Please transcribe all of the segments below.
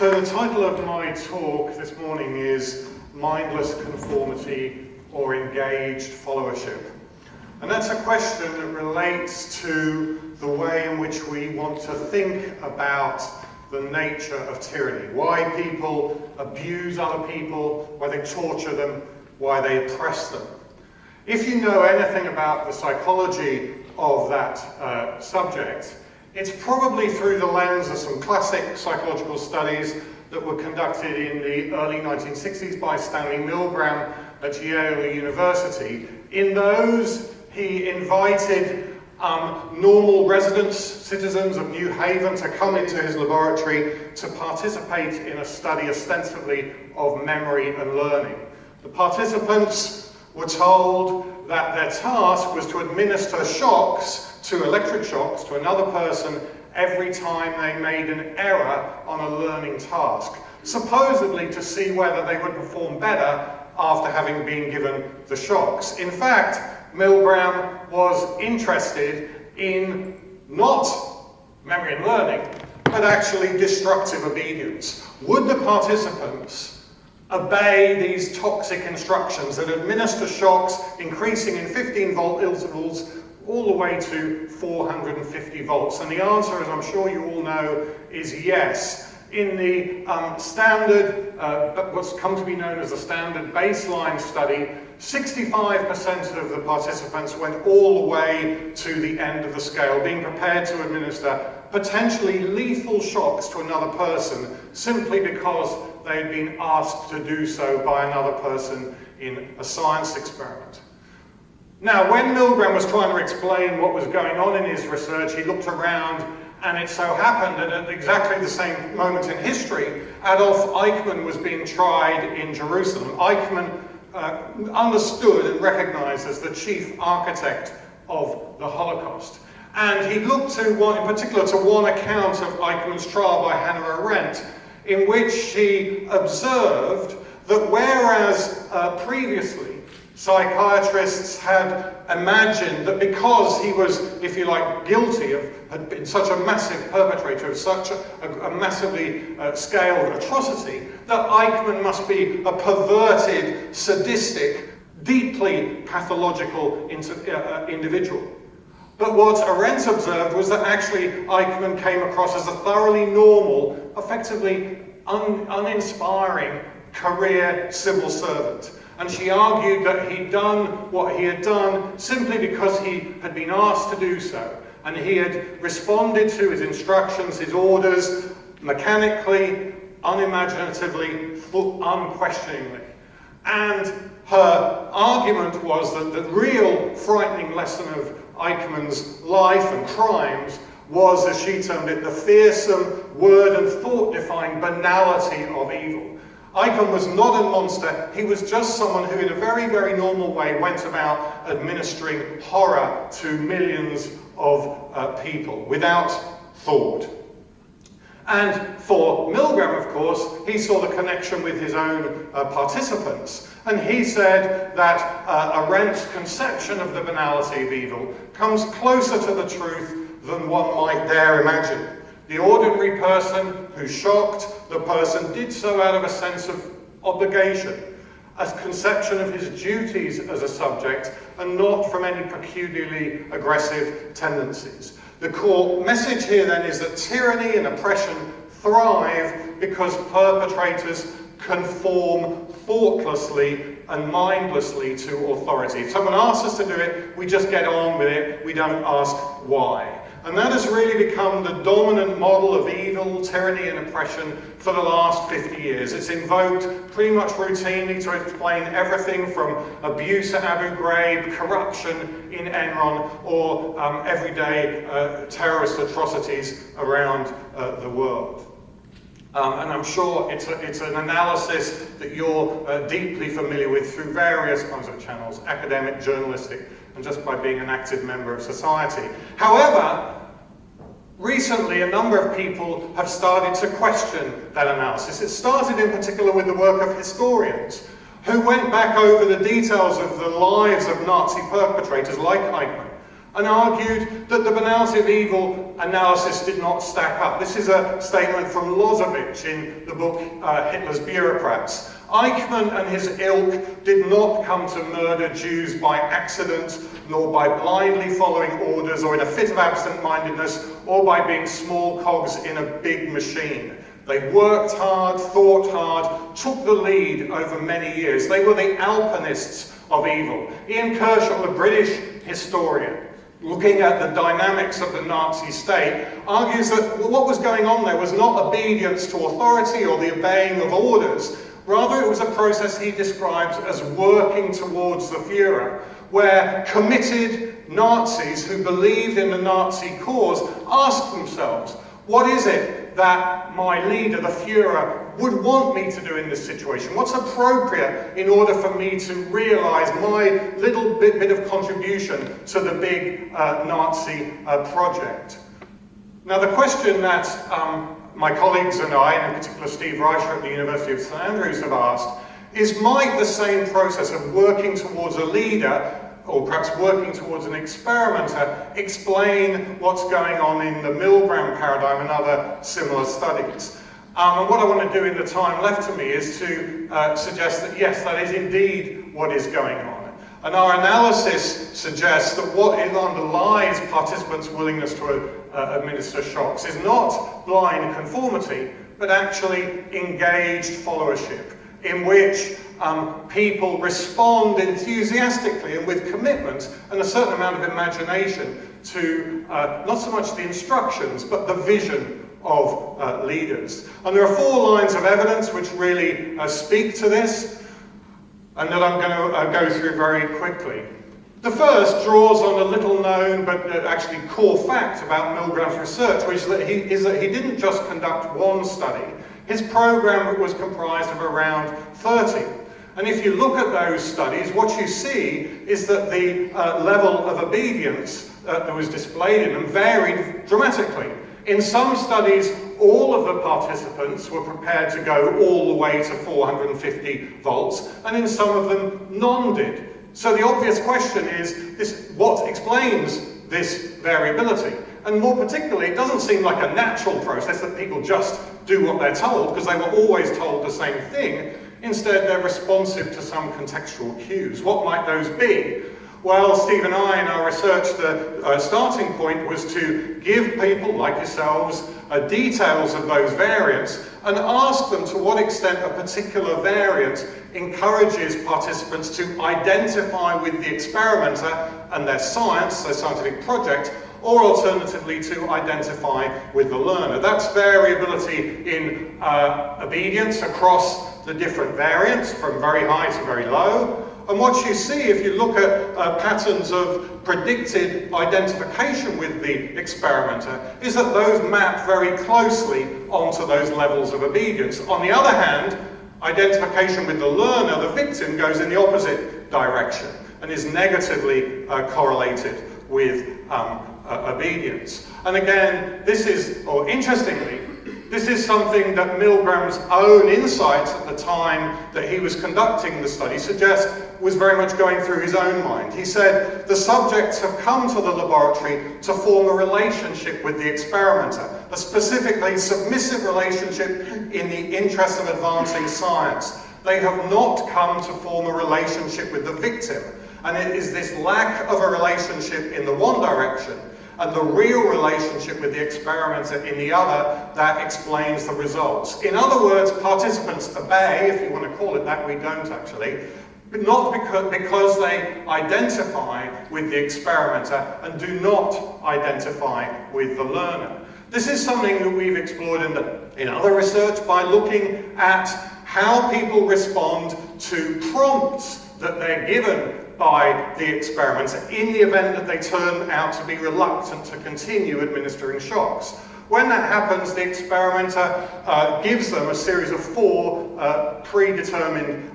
So the title of my talk this morning is Mindless Conformity or Engaged Followership. And that's a question that relates to the way in which we want to think about the nature of tyranny. Why people abuse other people, why they torture them, why they oppress them. If you know anything about the psychology of that subject, it's probably through the lens of some classic psychological studies that were conducted in the early 1960s by Stanley Milgram at Yale University. In those, he invited normal residents, citizens of New Haven, to come into his laboratory to participate in a study ostensibly of memory and learning. The participants were told that their task was to administer shocks, electric shocks, to another person every time they made an error on a learning task, supposedly to see whether they would perform better after having been given the shocks. In fact, Milgram was interested in not memory and learning, but actually destructive obedience. Would the participants obey these toxic instructions that administer shocks increasing in 15-volt intervals all the way to 450 volts? And the answer, as I'm sure you all know, is yes. In the standard, what's come to be known as the standard baseline study, 65% of the participants went all the way to the end of the scale, being prepared to administer potentially lethal shocks to another person simply because they had been asked to do so by another person in a science experiment. Now, when Milgram was trying to explain what was going on in his research, he looked around, and it so happened that at exactly the same moment in history, Adolf Eichmann was being tried in Jerusalem. Eichmann understood and recognized as the chief architect of the Holocaust. And he looked to one, in particular, to one account of Eichmann's trial by Hannah Arendt, in which she observed that whereas previously psychiatrists had imagined that because he was, if you like, guilty of, had been such a massive perpetrator of such a massively scaled atrocity, that Eichmann must be a perverted, sadistic, deeply pathological individual. But what Arendt observed was that actually Eichmann came across as a thoroughly normal, effectively uninspiring career civil servant. And she argued that he'd done what he had done simply because he had been asked to do so. And he had responded to his instructions, his orders, mechanically, unimaginatively, unquestioningly. And her argument was that the real frightening lesson of Eichmann's life and crimes was, as she termed it, the fearsome word and thought-defying banality of evil. Eichmann was not a monster, he was just someone who in a very, very normal way went about administering horror to millions of people without thought. And for Milgram, of course, he saw the connection with his own participants. And he said that Arendt's conception of the banality of evil comes closer to the truth than one might dare imagine. The ordinary person who shocked the person did so out of a sense of obligation, a conception of his duties as a subject, and not from any peculiarly aggressive tendencies. The core message here then is that tyranny and oppression thrive because perpetrators conform thoughtlessly and mindlessly to authority. If someone asks us to do it, we just get on with it, we don't ask why. And that has really become the dominant model of evil, tyranny and oppression for the last 50 years. It's invoked pretty much routinely to explain everything from abuse at Abu Ghraib, corruption in Enron, or everyday terrorist atrocities around the world. And I'm sure it's an analysis that you're deeply familiar with through various kinds of channels, academic, journalistic, and just by being an active member of society. However, recently a number of people have started to question that analysis. It started in particular with the work of historians who went back over the details of the lives of Nazi perpetrators like Eichmann and argued that the banality of evil analysis did not stack up. This is a statement from Lozovich in the book Hitler's Bureaucrats. Eichmann and his ilk did not come to murder Jews by accident, nor by blindly following orders, or in a fit of absent-mindedness, or by being small cogs in a big machine. They worked hard, thought hard, took the lead over many years. They were the alpinists of evil. Ian Kershaw, the British historian, looking at the dynamics of the Nazi state, argues that what was going on there was not obedience to authority or the obeying of orders. Rather, it was a process he describes as working towards the Führer, where committed Nazis who believed in the Nazi cause asked themselves, what is it that my leader, the Führer, would want me to do in this situation? What's appropriate in order for me to realize my little bit of contribution to the big Nazi project? Now, the question that my colleagues and I, and in particular Steve Reicher at the University of St Andrews, have asked is, might the same process of working towards a leader, or perhaps working towards an experimenter, explain what's going on in the Milgram paradigm and other similar studies? And what I want to do in the time left to me is to suggest that yes, that is indeed what is going on. And our analysis suggests that what underlies participants' willingness to administer shocks is not blind conformity, but actually engaged followership, in which people respond enthusiastically and with commitment and a certain amount of imagination to not so much the instructions, but the vision of leaders. And there are 4 lines of evidence which really speak to this, and that I'm going to go through very quickly. The first draws on a little known but actually core fact about Milgram's research, which is that he didn't just conduct one study. His program was comprised of around 30. And if you look at those studies, what you see is that the level of obedience that was displayed in them varied dramatically. In some studies, all of the participants were prepared to go all the way to 450 volts, and in some of them, none did. So the obvious question is, what explains this variability? And more particularly, it doesn't seem like a natural process that people just do what they're told, because they were always told the same thing. Instead, they're responsive to some contextual cues. What might those be? Well, Steve and I, in our research, the starting point was to give people like yourselves details of those variants and ask them to what extent a particular variant encourages participants to identify with the experimenter and their science, their scientific project, or alternatively to identify with the learner. That's variability in obedience across the different variants, from very high to very low. And what you see, if you look at patterns of predicted identification with the experimenter, is that those map very closely onto those levels of obedience. On the other hand, identification with the learner, the victim, goes in the opposite direction and is negatively correlated with obedience. And again, this is, or interestingly, this is something that Milgram's own insights at the time that he was conducting the study suggest was very much going through his own mind. He said, the subjects have come to the laboratory to form a relationship with the experimenter, a specifically submissive relationship in the interest of advancing science. They have not come to form a relationship with the victim. And it is this lack of a relationship in the one direction and the real relationship with the experimenter in the other that explains the results. In other words, participants obey, if you want to call it that, we don't actually, but not because they identify with the experimenter and do not identify with the learner. This is something that we've explored in other research by looking at how people respond to prompts that they're given by the experimenter in the event that they turn out to be reluctant to continue administering shocks. When that happens, the experimenter gives them a series of 4 predetermined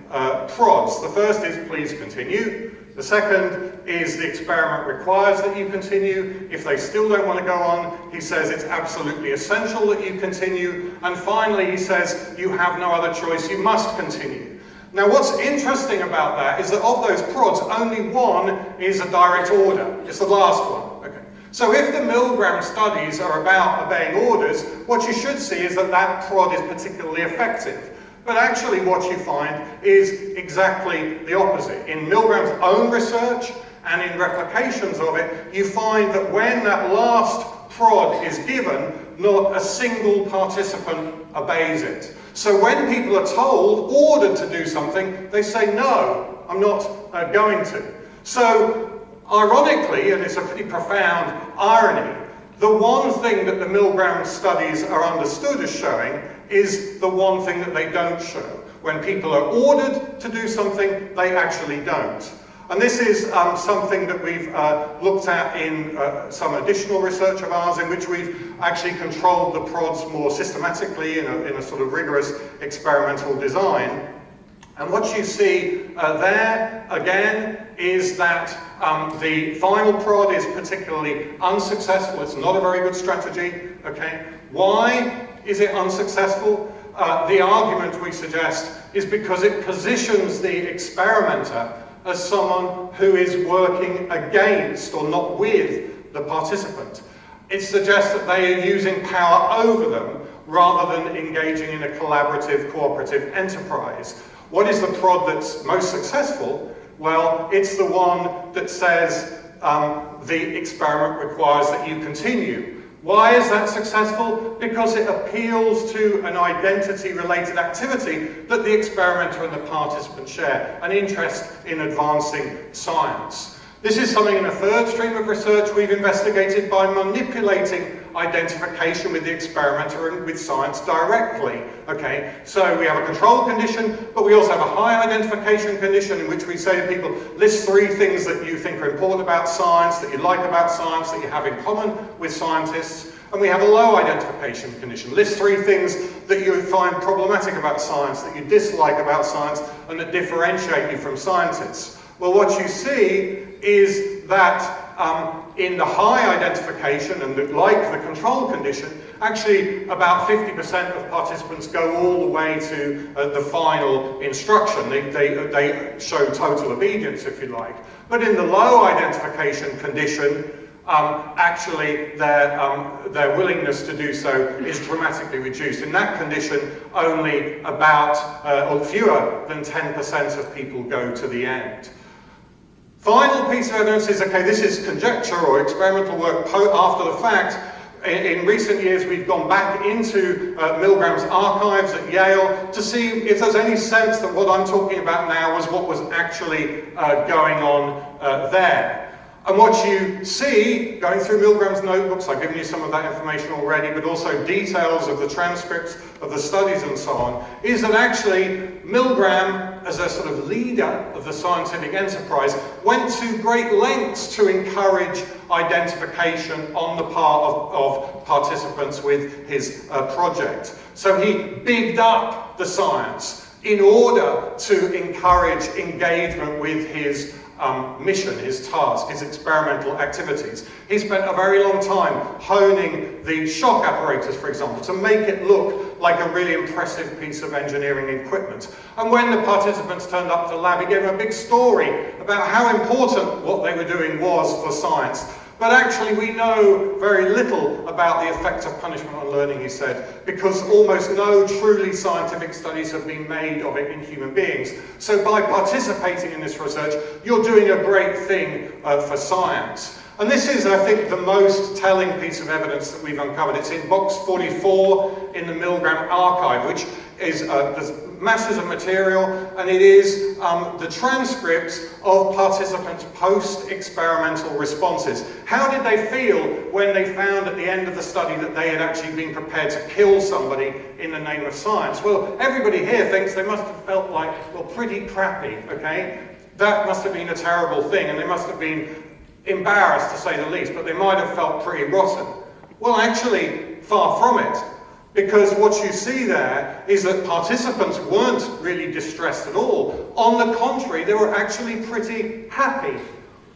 prods. The first is, please continue. The second is, the experiment requires that you continue. If they still don't want to go on, he says it's absolutely essential that you continue. And finally, he says, you have no other choice, you must continue. Now what's interesting about that is that of those prods, only one is a direct order. It's the last one. Okay. So if the Milgram studies are about obeying orders, what you should see is that that prod is particularly effective. But actually what you find is exactly the opposite. In Milgram's own research and in replications of it, you find that when that last prod is given, not a single participant obeys it. So when people are told, ordered to do something, they say, no, I'm not going to. So ironically, and it's a pretty profound irony, the one thing that the Milgram studies are understood as showing is the one thing that they don't show. When people are ordered to do something, they actually don't. And this is something that we've looked at in some additional research of ours, in which we've actually controlled the prods more systematically in a sort of rigorous experimental design. And what you see there, again, is that the final prod is particularly unsuccessful. It's not a very good strategy. Okay? Why is it unsuccessful? The argument, we suggest, is because it positions the experimenter as someone who is working against or not with the participant. It suggests that they are using power over them rather than engaging in a collaborative, cooperative enterprise. What is the prod that's most successful? Well, it's the one that says the experiment requires that you continue. Why is that successful? Because it appeals to an identity-related activity that the experimenter and the participant share, an interest in advancing science. This is something in a third stream of research we've investigated by manipulating identification with the experimenter and with science directly. Okay, so we have a control condition, but we also have a high identification condition in which we say to people, list 3 things that you think are important about science, that you like about science, that you have in common with scientists. And we have a low identification condition. List 3 things that you find problematic about science, that you dislike about science, and that differentiate you from scientists. Well, what you see is that in the high identification and like the control condition, actually about 50% of participants go all the way to the final instruction. They show total obedience, if you like. But in the low identification condition, actually their willingness to do so is dramatically reduced. In that condition, only about, or fewer than 10% of people go to the end. Final piece of evidence is, okay, this is conjecture or experimental work after the fact. In recent years, we've gone back into Milgram's archives at Yale to see if there's any sense that what I'm talking about now was what was actually going on there. And what you see, going through Milgram's notebooks, I've given you some of that information already, but also details of the transcripts of the studies and so on, is that actually Milgram, as a sort of leader of the scientific enterprise, went to great lengths to encourage identification on the part of participants with his project. So he bigged up the science in order to encourage engagement with his mission, his task, his experimental activities. He spent a very long time honing the shock apparatus, for example, to make it look like a really impressive piece of engineering equipment. And when the participants turned up to the lab, he gave them a big story about how important what they were doing was for science. But actually we know very little about the effect of punishment on learning, he said, because almost no truly scientific studies have been made of it in human beings. So by participating in this research, you're doing a great thing for science. And this is, I think, the most telling piece of evidence that we've uncovered. It's in box 44 in the Milgram archive, which is there's masses of material, and it is the transcripts of participants' post-experimental responses. How did they feel when they found at the end of the study that they had actually been prepared to kill somebody in the name of science? Well, everybody here thinks they must have felt like, well, pretty crappy, okay? That must have been a terrible thing, and they must have been embarrassed, to say the least, but they might have felt pretty rotten. Well, actually, far from it. Because what you see there is that participants weren't really distressed at all. On the contrary, they were actually pretty happy.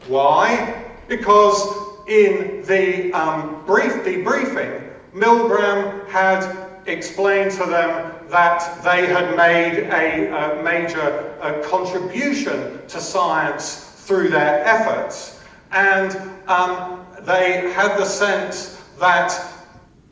Why? Because in the brief debriefing, Milgram had explained to them that they had made a major contribution to science through their efforts, and they had the sense that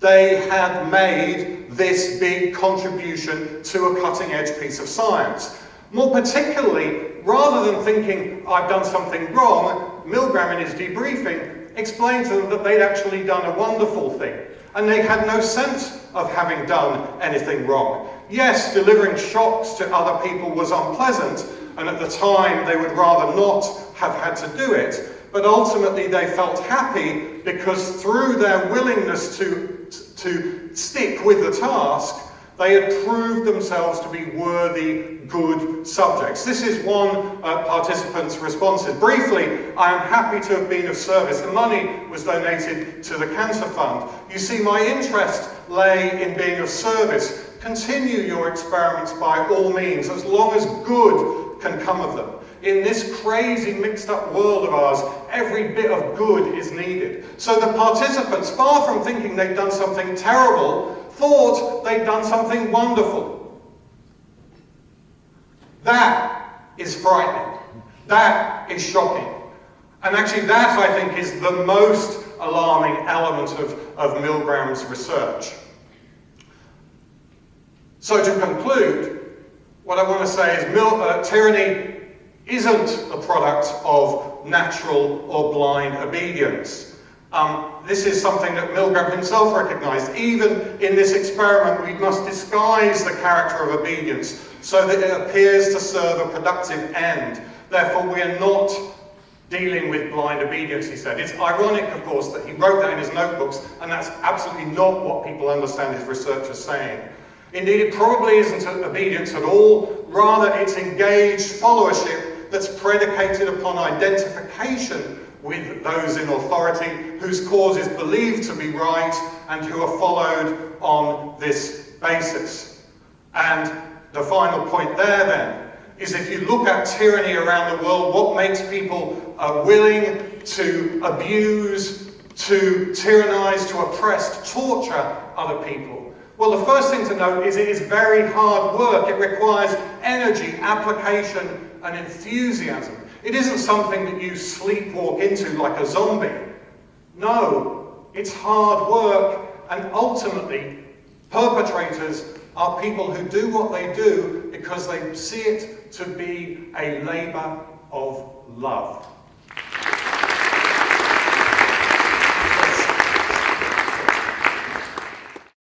they had made this big contribution to a cutting-edge piece of science. More particularly, rather than thinking, I've done something wrong, Milgram in his debriefing explained to them that they'd actually done a wonderful thing, and they had no sense of having done anything wrong. Yes, delivering shocks to other people was unpleasant, and at the time they would rather not have had to do it, but ultimately they felt happy because through their willingness to stick with the task, they had proved themselves to be worthy, good subjects. This is one participant's responses. Briefly, I am happy to have been of service. The money was donated to the Cancer Fund. You see, my interest lay in being of service. Continue your experiments by all means, as long as good can come of them. In this crazy mixed up world of ours, every bit of good is needed. So the participants, far from thinking they'd done something terrible, thought they'd done something wonderful. That is frightening. That is shocking. And actually that, I think, is the most alarming element of Milgram's research. So to conclude, what I want to say is tyranny isn't a product of natural or blind obedience. This is something that Milgram himself recognized. Even in this experiment, we must disguise the character of obedience so that it appears to serve a productive end. Therefore, we are not dealing with blind obedience, he said. It's ironic, of course, that he wrote that in his notebooks, and that's absolutely not what people understand his research as saying. Indeed, it probably isn't obedience at all. Rather, it's engaged followership that's predicated upon identification with those in authority whose cause is believed to be right and who are followed on this basis. And the final point there then is, if you look at tyranny around the world, what makes people willing to abuse, to tyrannize, to oppress, to torture other people? Well, the first thing to note is it is very hard work. It requires energy, application, and enthusiasm. It isn't something that you sleepwalk into like a zombie. No, it's hard work, and ultimately, perpetrators are people who do what they do because they see it to be a labour of love.